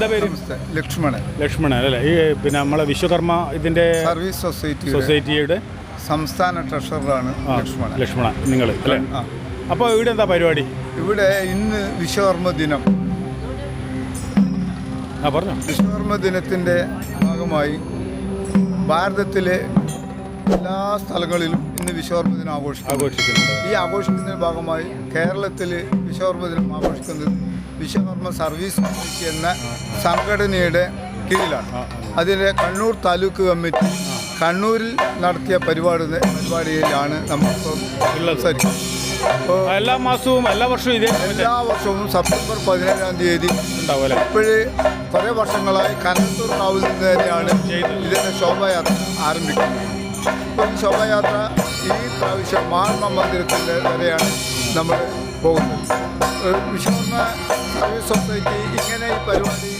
എന്താ പേര്? ലക്ഷ്മണൻ അല്ലേ? ഈ പിന്നെ നമ്മളെ വിശ്വകർമ്മ ഇതിൻ്റെ സർവീസ് സൊസൈറ്റിയുടെ സംസ്ഥാന ട്രഷററാണ് ലക്ഷ്മണൻ നിങ്ങൾ അല്ലേ? അപ്പോൾ ഇവിടെ എന്താ പരിപാടി? ഇവിടെ ഇന്ന് വിശ്വകർമ്മ ദിനം. പറഞ്ഞോ. വിശ്വകർമ്മ ദിനത്തിൻ്റെ ഭാഗമായി ഭാരതത്തിലെ എല്ലാ സ്ഥലങ്ങളിലും ഇന്ന് വിശ്വകർമ്മ ദിനം ആഘോഷിക്കുന്നുണ്ട്. ഈ ആഘോഷിക്കുന്നതിൻ്റെ ഭാഗമായി കേരളത്തിൽ വിശ്വകർമ്മ ദിനം ആഘോഷിക്കുന്നത് വിശ്വകർമ്മ സർവീസ് സൊസൈറ്റി എന്ന സംഘടനയുടെ കീഴിലാണ്. അതിൻ്റെ കണ്ണൂർ താലൂക്ക് കമ്മിറ്റി കണ്ണൂരിൽ നടത്തിയ പരിപാടിയിലാണ് നമ്മളിപ്പോൾ സംസാരിക്കുന്നത്. എല്ലാ മാസവും എല്ലാ വർഷവും സെപ്റ്റംബർ 17-ാം തീയതി ഉണ്ടാവും. ഇപ്പോഴേ കുറേ വർഷങ്ങളായി കനത്തൂർ കാവിൽ നിന്ന് തന്നെയാണ് ഇതിൻ്റെ ശോഭായാത്ര ആരംഭിക്കുന്നത്. ഇപ്പോൾ ഈ ശോഭായാത്ര ഈ പ്രാവശ്യം മഹാത്മാ മന്ദിരത്തിൻ്റെ വരെയാണ് നമ്മൾ പോകുന്നത്. വിശ്വകർമ്മ സർവീസ് സൊസൈറ്റി ഇങ്ങനെ ഈ പരിപാടി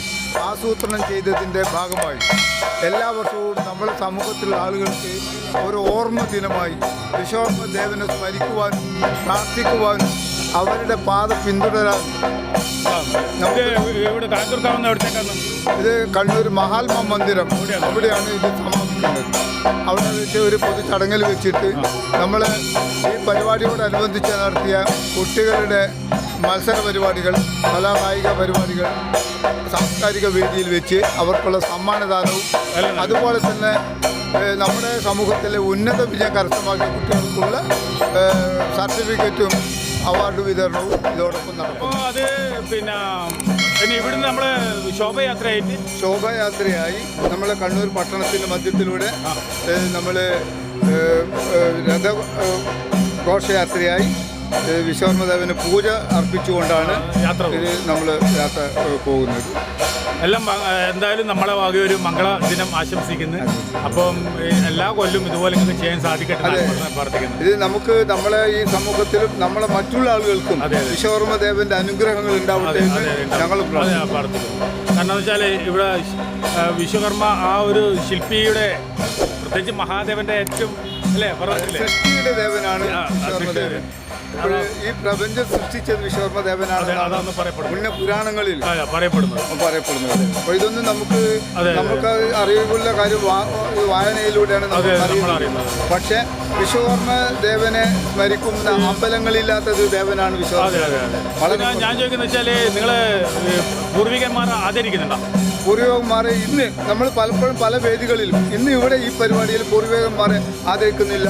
ആസൂത്രണം ചെയ്തതിൻ്റെ ഭാഗമായി എല്ലാ വർഷവും നമ്മുടെ സമൂഹത്തിലുള്ള ആളുകൾക്ക് ഒരു ഓർമ്മ ദിനമായി വിശ്വകർമ്മ ദേവനെ സ്മരിക്കുവാനും പ്രാർത്ഥിക്കുവാനും അവരുടെ പാത പിന്തുടരാനും ഇത് കണ്ണൂർ മഹാത്മാ മന്ദിരം അവിടെയാണ് ഇത് സമാപിക്കുന്നത്. അവിടെ വെച്ച് ഒരു പൊതു ചടങ്ങിൽ വെച്ചിട്ട് നമ്മൾ ഈ പരിപാടിയോടനുബന്ധിച്ച് നടത്തിയ കുട്ടികളുടെ മത്സര പരിപാടികൾ, കലാകായിക പരിപാടികൾ സാംസ്കാരിക വേദിയിൽ വെച്ച് അവർക്കുള്ള സമ്മാനദാനവും അതുപോലെ തന്നെ നമ്മുടെ സമൂഹത്തിലെ ഉന്നത വിജയം കരസ്ഥമാക്കിയ കുട്ടികൾക്കുള്ള സർട്ടിഫിക്കറ്റും അവാർഡ് വിതരണവും ഇതോടൊപ്പം നടക്കും. അത് പിന്നെ ഇവിടുന്ന് നമ്മൾ ശോഭായാത്രയായി നമ്മൾ കണ്ണൂർ പട്ടണത്തിൻ്റെ മധ്യത്തിലൂടെ നമ്മൾ രഥഘോഷയാത്രയായി വിശ്വകർമ്മദേവന് പൂജ അർപ്പിച്ചുകൊണ്ടാണ് നമ്മൾ യാത്ര പോകുന്നത്. എല്ലാം എന്തായാലും നമ്മളെ വക ഒരു മംഗള ദിനം ആശംസിക്കുന്നു. അപ്പം എല്ലാ കൊല്ലും ഇതുപോലെ ചെയ്യാൻ സാധിക്കട്ടെ പ്രാർത്ഥിക്കുന്നു. ഇത് നമുക്ക് നമ്മളെ ഈ സമൂഹത്തിലും നമ്മളെ മറ്റുള്ള ആളുകൾക്കും വിശ്വകർമ്മദേവന്റെ അനുഗ്രഹങ്ങൾ ഉണ്ടാവട്ടെ എന്ന് ഞങ്ങൾ പ്രാർത്ഥിക്കുന്നു. കാരണം എന്ന് വെച്ചാൽ ഇവിടെ വിശ്വകർമ്മ ആ ഒരു ശില്പിയുടെ പ്രത്യേകിച്ച് മഹാദേവന്റെ ഏറ്റവും സൃഷ്ടിയുടെ ദേവനാണ് വിശ്വകർമ്മദേവൻ. ഈ പ്രപഞ്ചം സൃഷ്ടിച്ചത് വിശ്വകർമ്മദേവനാണ് പുണ്യ പുരാണങ്ങളിൽ പറയപ്പെടുന്നത്. അപ്പോൾ ഇതൊന്നും നമുക്ക് അറിവുള്ള കാര്യം വായനയിലൂടെയാണ് നമ്മൾ അറിയുന്നത്. പക്ഷെ വിശ്വകർമ്മ ദേവനെ സ്മരിക്കുന്ന അമ്പലങ്ങളില്ലാത്തത് ദേവനാണ് വിശ്വകർമ്മ. ഞാൻ ചോദിക്കുന്നത് വെച്ചാല് നിങ്ങള് പൂർവികന്മാർ ആദരിക്കുന്നുണ്ടോ? പൂർവികന്മാരെ ഇന്ന് നമ്മൾ പലപ്പോഴും പല വേദികളിലും ഇന്ന് ഇവിടെ ഈ പരിപാടിയിൽ പൂർവികന്മാരെ ആദരിക്കുന്നില്ല.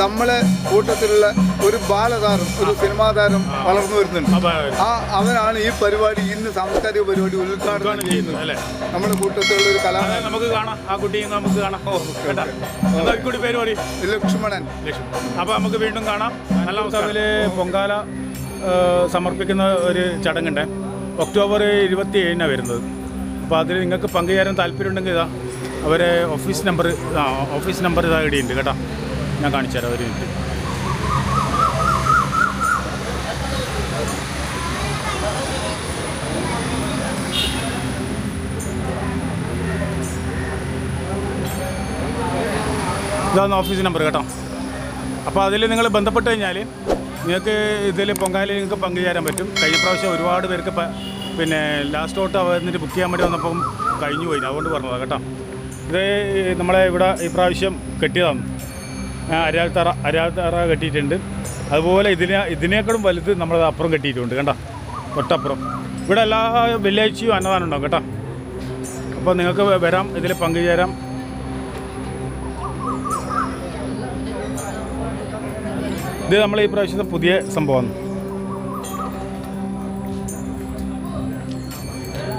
നമ്മളെ കൂട്ടത്തിലുള്ള ഒരു ബാലതാരം, ഒരു സിനിമാ താരം വളർന്നു വരുന്നുണ്ട്. അവനാണ് ഈ പരിപാടി ഇന്ന് സാംസ്കാരിക പരിപാടി ഉദ്ഘാടനം ചെയ്യുന്നത്. നമ്മുടെ കൂട്ടത്തിലുള്ള ഒരു കലാകാരൻ നമുക്ക് കാണാം. ആ കുട്ടിയെ നമുക്ക് കാണാം. പരിപാടി ലക്ഷ്മണൻ. അപ്പോൾ നമുക്ക് വീണ്ടും കാണാം. നല്ല അവസരത്തില് പൊങ്കാല സമർപ്പിക്കുന്ന ഒരു ചടങ്ങുണ്ട്. ഒക്ടോബർ 27-നാണ് വരുന്നത്. അപ്പോൾ അതിൽ നിങ്ങൾക്ക് പങ്കുചേരാൻ താല്പര്യമുണ്ടെങ്കിൽ ഇതാ അവരെ ഓഫീസ് നമ്പർ ഇതാ ഇടിയുണ്ട് കേട്ടോ. ഞാൻ കാണിച്ചു തരാം ഒരു മിനിറ്റ്. ഇതാണ് ഓഫീസ് നമ്പർ കേട്ടോ. അപ്പോൾ അതിൽ നിങ്ങൾ ബന്ധപ്പെട്ട് കഴിഞ്ഞാൽ നിങ്ങൾക്ക് ഇതിൽ പൊങ്കാലയിൽ നിങ്ങൾക്ക് പങ്കുചേരാൻ പറ്റും. കഴിഞ്ഞ പ്രാവശ്യം ഒരുപാട് പേർക്ക് പിന്നെ ലാസ്റ്റ് തൊട്ട് വന്നിട്ട് ബുക്ക് ചെയ്യാൻ വേണ്ടി വന്നപ്പം കഴിഞ്ഞു പോയി. അതുകൊണ്ട് പറഞ്ഞതാണ് കേട്ടോ. ഇത് നമ്മളെ ഇവിടെ ഈ പ്രാവശ്യം കെട്ടിയതാണ്. അരിയാൽത്തറ കെട്ടിയിട്ടുണ്ട്. അതുപോലെ ഇതിനേക്കാളും വലുത് നമ്മളത് അപ്പുറം കെട്ടിയിട്ടുണ്ട് കേട്ടോ. തൊട്ടപ്പുറം ഇവിടെ എല്ലാ വെള്ളിയാഴ്ചയും അന്നദാനം ഉണ്ടാവും കേട്ടോ. അപ്പോൾ നിങ്ങൾക്ക് വരാം, ഇതിൽ പങ്കുചേരാം. ഇത് നമ്മൾ ഈ പ്രാവശ്യത്തെ പുതിയ സംഭവമാണ്.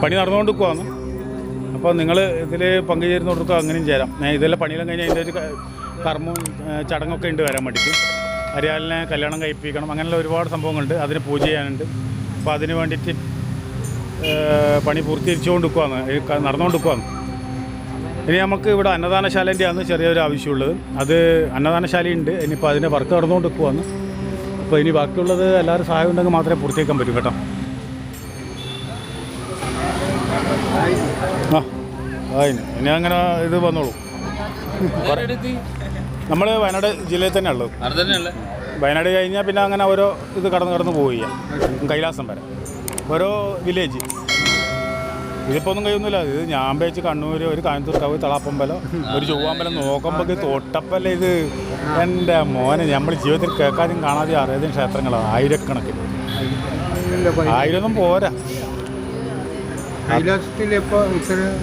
പണി നടന്നുകൊണ്ട് പോവാന്ന്. അപ്പോൾ നിങ്ങൾ ഇതിൽ പങ്കുചേരുന്നവർക്ക് അങ്ങനെയും ചേരാം. ഇതെല്ലാം പണിയെല്ലാം കഴിഞ്ഞാൽ അതിൻ്റെ ഒരു കർമ്മവും ചടങ്ങൊക്കെ ഉണ്ട് വരാൻ വേണ്ടിയിട്ട്. അരിയാലിനെ കല്യാണം കഴിപ്പിക്കണം, അങ്ങനെയുള്ള ഒരുപാട് സംഭവങ്ങളുണ്ട്. അതിന് പൂജ ചെയ്യാനുണ്ട്. അപ്പോൾ അതിന് വേണ്ടിയിട്ട് പണി പൂർത്തീകരിച്ചുകൊണ്ട് നടന്നുകൊണ്ട് പോവാന്ന്. ഇനി നമുക്ക് ഇവിടെ അന്നദാനശാലേൻ്റെയാണ് ചെറിയൊരു ആവശ്യമുള്ളത്. അത് അന്നദാനശാലയുണ്ട്. ഇനിയിപ്പോൾ അതിൻ്റെ വർക്ക് നടന്നുകൊണ്ട് പോവാന്ന്. അപ്പോൾ ഇനി ബാക്കിയുള്ളത് എല്ലാവരും സഹായം ഉണ്ടെങ്കിൽ മാത്രമേ പൂർത്തിയാക്കാൻ പറ്റൂ കേട്ടോ. ഇനി അങ്ങനെ ഇത് വന്നോളൂ. നമ്മൾ വയനാട് ജില്ലയിൽ തന്നെ ഉള്ളത്. വയനാട് കഴിഞ്ഞാൽ പിന്നെ അങ്ങനെ ഓരോ ഇത് കടന്ന് പോവുക കൈലാസം വരെ ഓരോ വില്ലേജ്. ഇതിപ്പോൾ ഒന്നും കഴിയുന്നില്ല. ഇത് ഞാൻ വെച്ച് കണ്ണൂർ, ഒരു കാഞ്ഞിരക്കാവ്, തളാപ്പമ്പലം, ഒരു ചൊവ്വാമ്പലം നോക്കുമ്പോൾ തൊട്ടപ്പല്ലേ ഇത്. എൻ്റെ മോനെ നമ്മൾ ജീവിതത്തിൽ കേൾക്കാതെയും കാണാതെയും അറിയാതെയും ക്ഷേത്രങ്ങളാണ് ആയിരക്കണക്കിന്. ആയിരമൊന്നും പോരാ.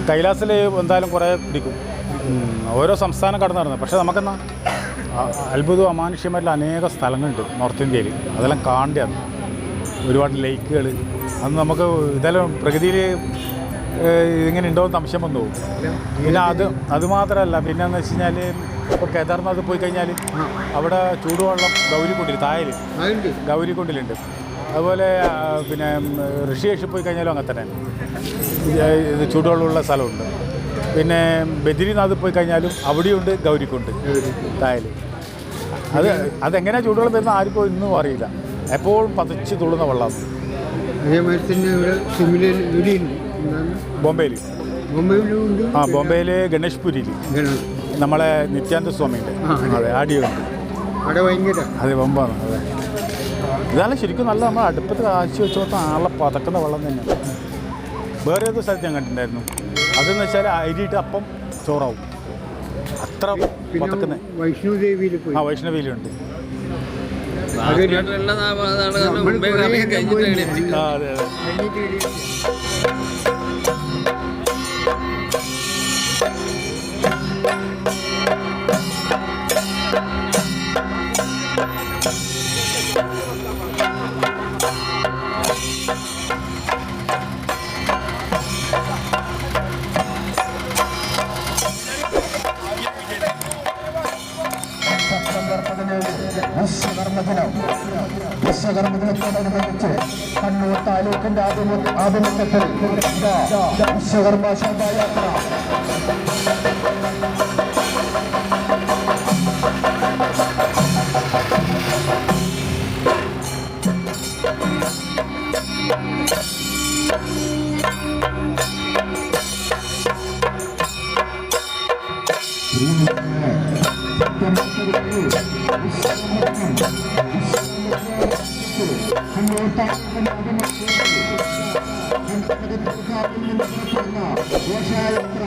കൈലാസിൽ എന്തായാലും കുറേ പിടിക്കും. ഓരോ സംസ്ഥാനം കടന്നു നടന്നത്. പക്ഷേ നമുക്കെന്നാ അത്ഭുതവും അമാനുഷ്യമായിട്ടുള്ള അനേക സ്ഥലങ്ങളുണ്ട് നോർത്ത് ഇന്ത്യയിൽ. അതെല്ലാം കാണേണ്ടതാണ്. ഒരുപാട് ലേക്കുകൾ. അന്ന് നമുക്ക് ഇതെല്ലാം പ്രകൃതിയിൽ ഇങ്ങനെ ഉണ്ടോ എന്ന് സംശയം വന്നു പോകും. പിന്നെ അതുമാത്രമല്ല, പിന്നെയെന്ന് വെച്ച് കഴിഞ്ഞാൽ ഇപ്പോൾ കേദാർനാഥ് പോയി കഴിഞ്ഞാൽ അവിടെ ചൂടുവെള്ളം ഗൗരിക്കുണ്ടിൽ, തായൽ ഗൗരിക്കുണ്ടിലുണ്ട്. അതുപോലെ പിന്നെ ഋഷികേശ് പോയി കഴിഞ്ഞാലും അങ്ങനെ തന്നെ ഇത് ചൂടുവെള്ളമുള്ള സ്ഥലമുണ്ട്. പിന്നെ ബദ്രീനാഥ് പോയി കഴിഞ്ഞാലും അവിടെയുണ്ട് ഗൗരിക്കുണ്ട്, തായൽ. അതെങ്ങനെയാണ് ചൂടുവെള്ളം വരുന്ന ആർക്കും ഇന്നും അറിയില്ല. എപ്പോഴും പതിച്ച് തുള്ളുന്ന വെള്ളമാണ്. ബോംബെയിൽ ബോംബെയിൽ ഗണേഷ്പുരിയിൽ നമ്മളെ നിത്യാനന്ദ സ്വാമിയുണ്ട്. അതെ, ആടിയുണ്ട്. അതെ, ബൊമ്പാണ്. അതെ, ഇതാണ് ശരിക്കും നല്ല നമ്മൾ അടുപ്പത്ത് കാശി വെച്ച് കൊടുത്ത ആളെ പതക്കുന്ന വെള്ളം തന്നെയാണ്. വേറെ ഏത് സ്ഥലത്ത് ഞാൻ കണ്ടിട്ടുണ്ടായിരുന്നു. അതെന്ന് വെച്ചാൽ അരിയിട്ട് അപ്പം ചോറാവും, അത്ര പതക്കുന്നത്. വൈഷ്ണവിയിലുണ്ട്. അതെ അതെ. വിശ്വകർമ്മദിനത്തോടനുബന്ധിച്ച് കണ്ണൂർ താലൂക്കിന്റെ ആഭിമുഖ്യത്തിൽ വിശ്വകർമ്മ ശോഭായാത്ര ഘോഷയാത്ര